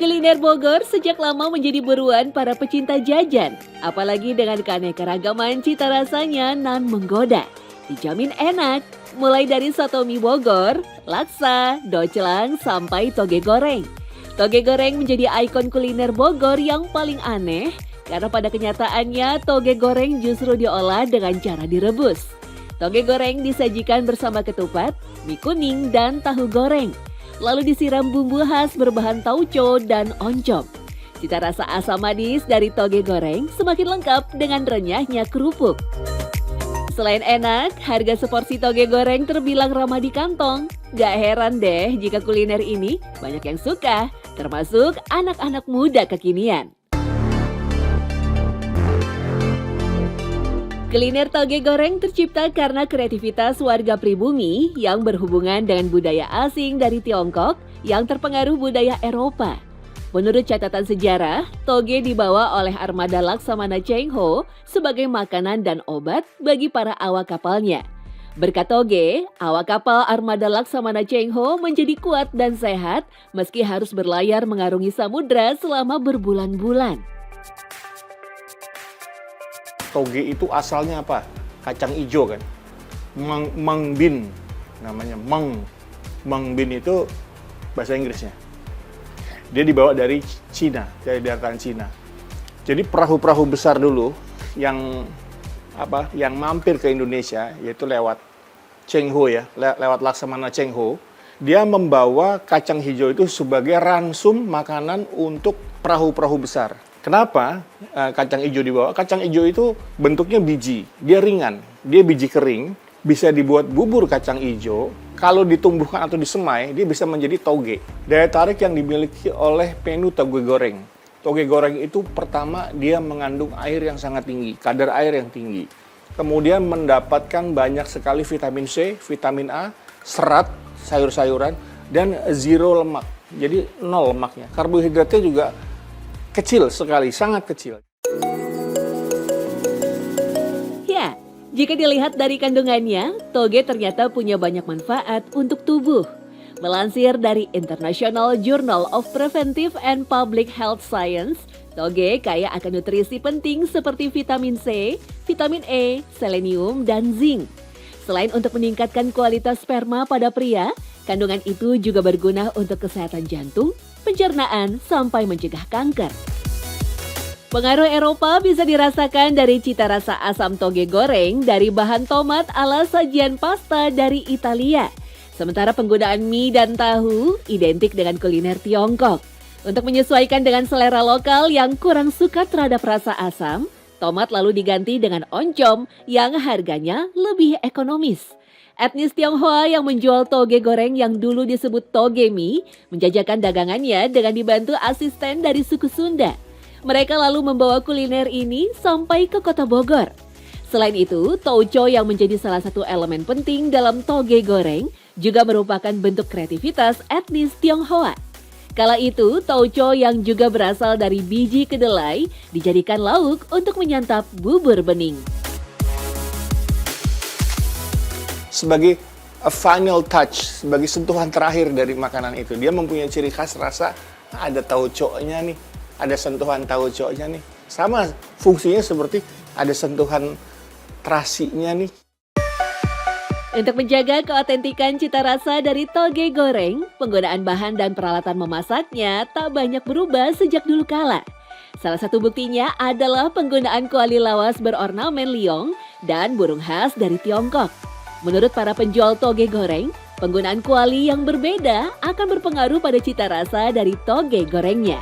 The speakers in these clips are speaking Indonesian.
Kuliner Bogor sejak lama menjadi buruan para pecinta jajan. Apalagi dengan keanekaragaman cita rasanya nan menggoda. Dijamin enak, mulai dari soto mie Bogor, laksa, docelang, sampai toge goreng. Toge goreng menjadi ikon kuliner Bogor yang paling aneh karena pada kenyataannya toge goreng justru diolah dengan cara direbus. Toge goreng disajikan bersama ketupat, mie kuning, dan tahu goreng. Lalu disiram bumbu khas berbahan tauco dan oncom. Cita rasa asam manis dari toge goreng semakin lengkap dengan renyahnya kerupuk. Selain enak, harga seporsi toge goreng terbilang ramah di kantong. Gak heran deh jika kuliner ini banyak yang suka, termasuk anak-anak muda kekinian. Kuliner toge goreng tercipta karena kreativitas warga pribumi yang berhubungan dengan budaya asing dari Tiongkok yang terpengaruh budaya Eropa. Menurut catatan sejarah, toge dibawa oleh armada Laksamana Cheng Ho sebagai makanan dan obat bagi para awak kapalnya. Berkat toge, awak kapal armada Laksamana Cheng Ho menjadi kuat dan sehat meski harus berlayar mengarungi samudra selama berbulan-bulan. Toge itu asalnya apa? Kacang hijau kan? Mung bean namanya. Mung bean itu bahasa Inggrisnya. Dia dibawa dari Cina, dari daratan Cina. Jadi perahu-perahu besar dulu yang mampir ke Indonesia, yaitu lewat Cheng Ho ya, lewat Laksamana Cheng Ho, dia membawa kacang hijau itu sebagai ransum makanan untuk perahu-perahu besar. Kenapa kacang hijau dibawa? Kacang hijau itu bentuknya biji, dia ringan, dia biji kering, bisa dibuat bubur kacang hijau. Kalau ditumbuhkan atau disemai, dia bisa menjadi toge. Daya tarik yang dimiliki oleh menu toge goreng. Toge goreng itu pertama dia mengandung air yang sangat tinggi, kadar air yang tinggi. Kemudian mendapatkan banyak sekali vitamin C, vitamin A, serat, sayur-sayuran, dan zero lemak. Jadi nol lemaknya. Karbohidratnya juga kecil sekali, sangat kecil. Ya, jika dilihat dari kandungannya, toge ternyata punya banyak manfaat untuk tubuh. Melansir dari International Journal of Preventive and Public Health Science, toge kaya akan nutrisi penting seperti vitamin C, vitamin E, selenium, dan zinc. Selain untuk meningkatkan kualitas sperma pada pria, kandungan itu juga berguna untuk kesehatan jantung, pencernaan, sampai mencegah kanker. Pengaruh Eropa bisa dirasakan dari cita rasa asam toge goreng dari bahan tomat ala sajian pasta dari Italia. Sementara penggunaan mie dan tahu identik dengan kuliner Tiongkok. Untuk menyesuaikan dengan selera lokal yang kurang suka terhadap rasa asam, tomat lalu diganti dengan oncom yang harganya lebih ekonomis. Etnis Tionghoa yang menjual toge goreng yang dulu disebut toge mie menjajakan dagangannya dengan dibantu asisten dari suku Sunda. Mereka lalu membawa kuliner ini sampai ke kota Bogor. Selain itu, tauco yang menjadi salah satu elemen penting dalam toge goreng juga merupakan bentuk kreativitas etnis Tionghoa. Kala itu, tauco yang juga berasal dari biji kedelai dijadikan lauk untuk menyantap bubur bening. Sebagai a final touch, sebagai sentuhan terakhir dari makanan itu, dia mempunyai ciri khas rasa ada tauco-nya nih, ada sentuhan tauco-nya nih. Sama fungsinya seperti ada sentuhan terasinya nih. Untuk menjaga keotentikan cita rasa dari toge goreng, penggunaan bahan dan peralatan memasaknya tak banyak berubah sejak dulu kala. Salah satu buktinya adalah penggunaan kuali lawas berornamen liong dan burung khas dari Tiongkok. Menurut para penjual toge goreng, penggunaan kuali yang berbeda akan berpengaruh pada cita rasa dari toge gorengnya.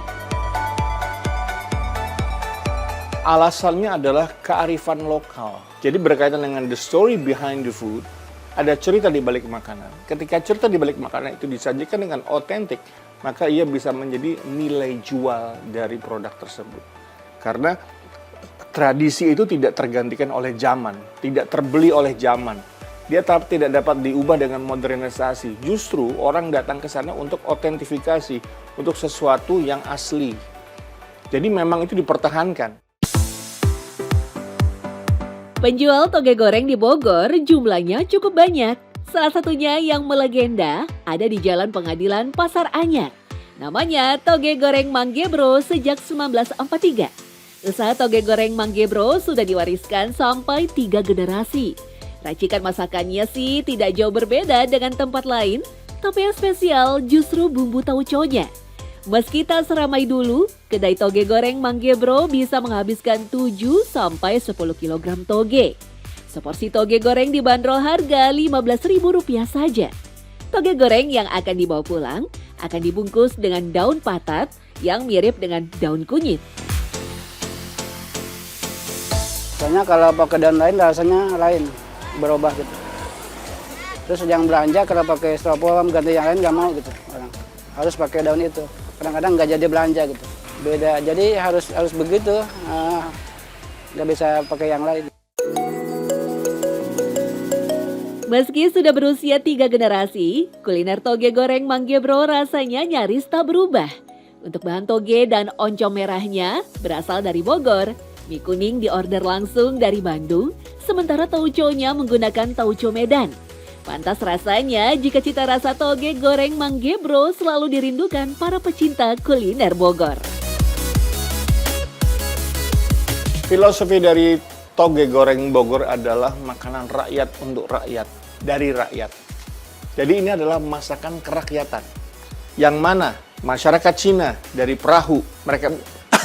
Alasannya adalah kearifan lokal. Jadi berkaitan dengan the story behind the food, ada cerita di balik makanan. Ketika cerita di balik makanan itu disajikan dengan otentik, maka ia bisa menjadi nilai jual dari produk tersebut. Karena tradisi itu tidak tergantikan oleh zaman, tidak terbeli oleh zaman. Dia tidak dapat diubah dengan modernisasi. Justru orang datang ke sana untuk otentifikasi, untuk sesuatu yang asli. Jadi memang itu dipertahankan. Penjual toge goreng di Bogor jumlahnya cukup banyak. Salah satunya yang melegenda ada di Jalan Pengadilan Pasar Anyar. Namanya toge goreng Manggebro sejak 1943. Usaha toge goreng Manggebro sudah diwariskan sampai 3 generasi. Racikan masakannya sih tidak jauh berbeda dengan tempat lain, tapi yang spesial justru bumbu tauconya. Meski tak seramai dulu, kedai toge goreng Manggebro bisa menghabiskan 7 sampai 10 kg toge. Seporsi toge goreng dibanderol harga Rp15.000 saja. Toge goreng yang akan dibawa pulang akan dibungkus dengan daun patat yang mirip dengan daun kunyit. Soalnya kalau pakai daun lain rasanya lain, berubah gitu. Terus yang belanja kalau pakai styrofoam ganti yang lain nggak mau gitu orang. Harus pakai daun itu. Kadang-kadang nggak jadi belanja gitu. Beda, jadi harus begitu. Nggak bisa pakai yang lain. Meski sudah berusia 3 generasi, kuliner toge goreng Manggebro rasanya nyaris tak berubah. Untuk bahan toge dan oncom merahnya berasal dari Bogor, mie kuning diorder langsung dari Bandung, sementara tauconya menggunakan tauco Medan. Pantas rasanya jika cita rasa toge goreng Manggebro selalu dirindukan para pecinta kuliner Bogor. Filosofi dari toge goreng Bogor adalah makanan rakyat untuk rakyat, dari rakyat. Jadi ini adalah masakan kerakyatan. Yang mana masyarakat Cina dari perahu, mereka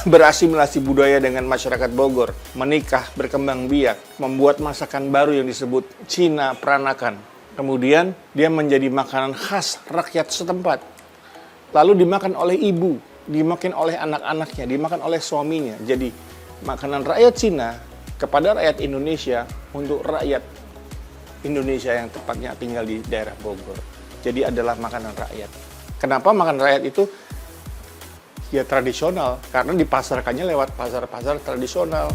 berasimilasi budaya dengan masyarakat Bogor, menikah, berkembang biak, membuat masakan baru yang disebut Cina Peranakan. Kemudian dia menjadi makanan khas rakyat setempat. Lalu dimakan oleh ibu, dimakan oleh anak-anaknya, dimakan oleh suaminya. Jadi makanan rakyat Cina kepada rakyat Indonesia untuk rakyat Indonesia yang tepatnya tinggal di daerah Bogor. Jadi adalah makanan rakyat. Kenapa makanan rakyat itu ya tradisional? Karena dipasarkannya lewat pasar-pasar tradisional.